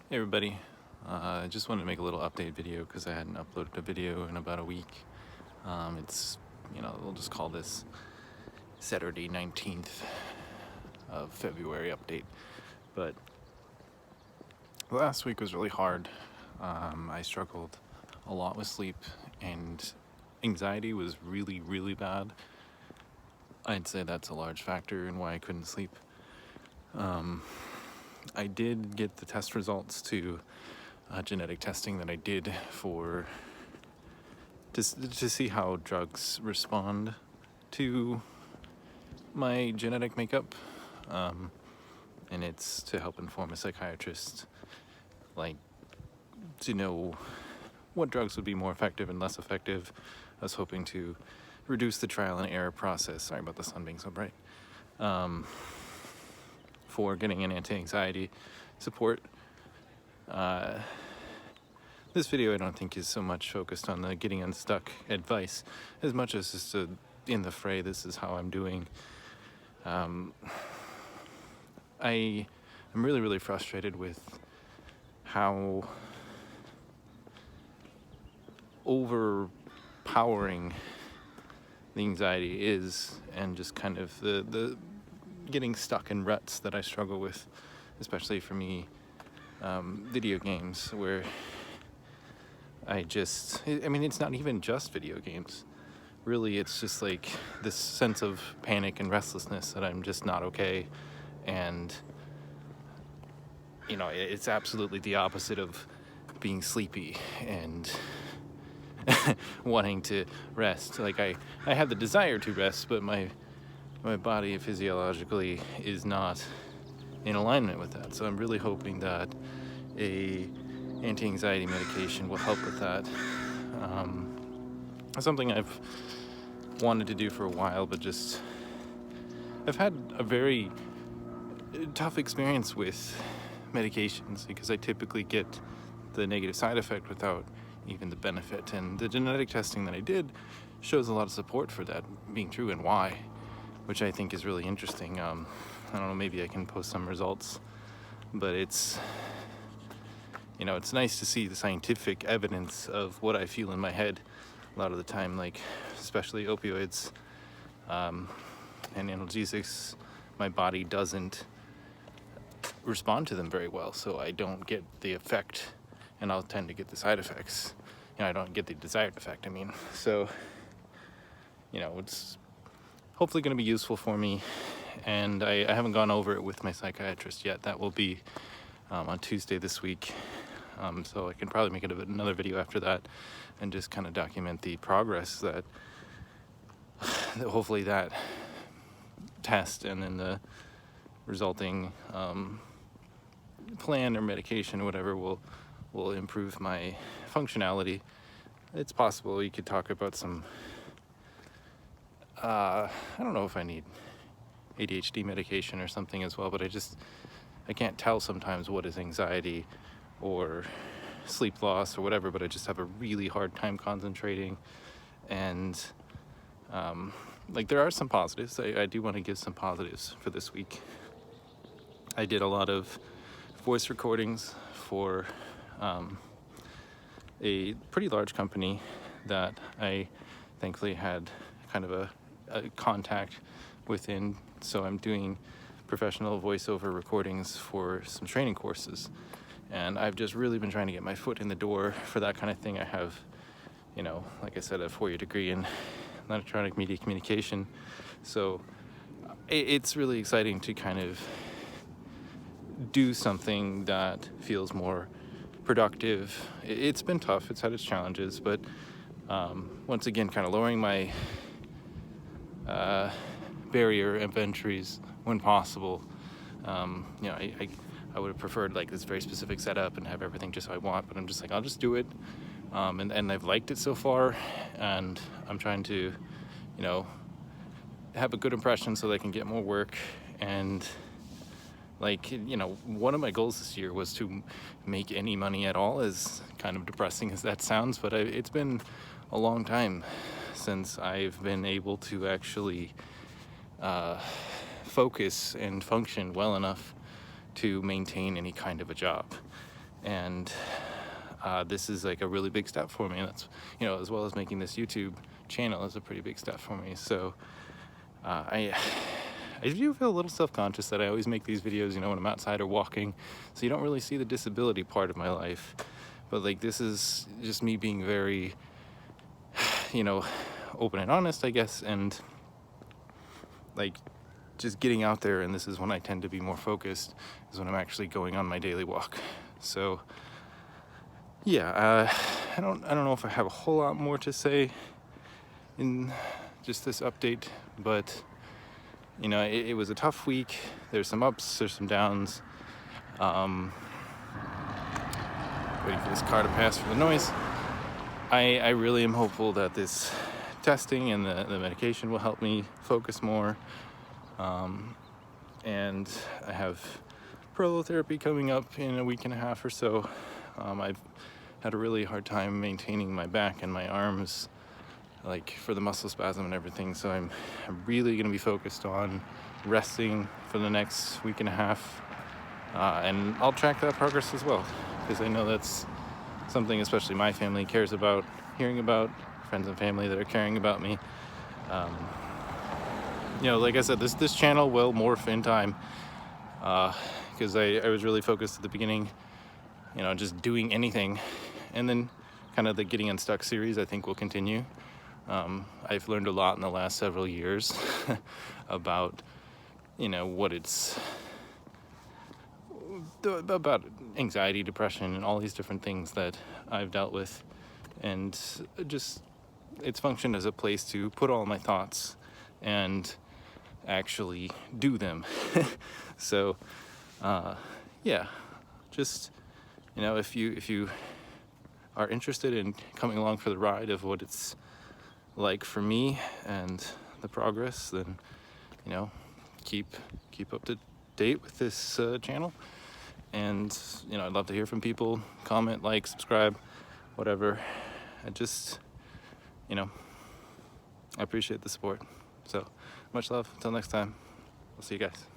Hey everybody, I just wanted to make a little update video because I hadn't uploaded a video in about a week. We'll just call this Saturday 19th of February update. But last week was really hard. I struggled a lot with sleep, and anxiety was really, really bad. I'd say that's a large factor in why I couldn't sleep. I did get the test results to genetic testing that I did to see how drugs respond to my genetic makeup, and it's to help inform a psychiatrist, to know what drugs would be more effective and less effective. I was hoping to reduce the trial and error process. Sorry about the sun being so bright. For getting an anti-anxiety support. This video I don't think is so much focused on the getting unstuck advice as much as just in the fray, this is how I'm doing. I am really, really frustrated with how overpowering the anxiety is, and just kind of the getting stuck in ruts that I struggle with, especially for me, video games, where it's not even just video games. Really, it's just like this sense of panic and restlessness that I'm just not okay. And, it's absolutely the opposite of being sleepy and wanting to rest. Like, I have the desire to rest, but my body physiologically is not in alignment with that. So I'm really hoping that a anti-anxiety medication will help with that. Something I've wanted to do for a while, but I've had a very tough experience with medications because I typically get the negative side effect without even the benefit. And the genetic testing that I did shows a lot of support for that being true and why, which I think is really interesting. I don't know, maybe I can post some results, but it's nice to see the scientific evidence of what I feel in my head a lot of the time, like especially opioids and analgesics. My body doesn't respond to them very well, so I don't get the effect, and I'll tend to get the side effects. I don't get the desired effect, So, it's hopefully going to be useful for me, and I haven't gone over it with my psychiatrist yet. That will be on Tuesday this week, so I can probably make another video after that and just kind of document the progress that hopefully that test and then the resulting plan or medication or whatever will improve my functionality. It's possible you could talk about some I don't know if I need ADHD medication or something as well, but I can't tell sometimes what is anxiety or sleep loss or whatever, but I just have a really hard time concentrating. And there are some positives. I do want to give some positives for this week. I did a lot of voice recordings for a pretty large company that I thankfully had kind of a contact within. So I'm doing professional voiceover recordings for some training courses, and I've just really been trying to get my foot in the door for that kind of thing. I have, like I said, a 4-year degree in electronic media communication, so it's really exciting to kind of do something that feels more productive. It's been tough, it's had its challenges, but once again, kind of lowering my barrier of entries when possible. I would have preferred this very specific setup and have everything just how I want, but I'm just I'll just do it. And I've liked it so far, and I'm trying to, have a good impression so that I can get more work. And one of my goals this year was to make any money at all, as kind of depressing as that sounds, but it's been a long time since I've been able to actually focus and function well enough to maintain any kind of a job. and this is like a really big step for me. And that's, you know, as well as making this YouTube channel is a pretty big step for me. So I do feel a little self-conscious that I always make these videos, you know, when I'm outside or walking, so you don't really see the disability part of my life. But like, this is just me being very, you know, open and honest, I guess, and like just getting out there. And this is when I tend to be more focused, is when I'm actually going on my daily walk. So yeah, I don't know if I have a whole lot more to say in just this update, but you know, it was a tough week. There's some ups, there's some downs. Waiting for this car to pass for the noise. I really am hopeful that this testing and the medication will help me focus more. And I have prolotherapy coming up in a week and a half or so. I've had a really hard time maintaining my back and my arms, like for the muscle spasm and everything. So I'm really gonna be focused on resting for the next week and a half. And I'll track that progress as well, because I know that's something especially my family cares about hearing about, friends and family that are caring about me. You know, like I said, this channel will morph in time, because I was really focused at the beginning, you know, just doing anything, and then kind of the Getting Unstuck series I think will continue. I've learned a lot in the last several years about, you know, what it's about anxiety, depression, and all these different things that I've dealt with, and just it's functioned as a place to put all my thoughts and actually do them. So yeah, just, you know, if you are interested in coming along for the ride of what it's like for me and the progress, then, you know, keep up to date with this channel. And, you know, I'd love to hear from people. Comment, like, subscribe, whatever. I just, you know, I appreciate the support. So much love. Until next time, I'll see you guys.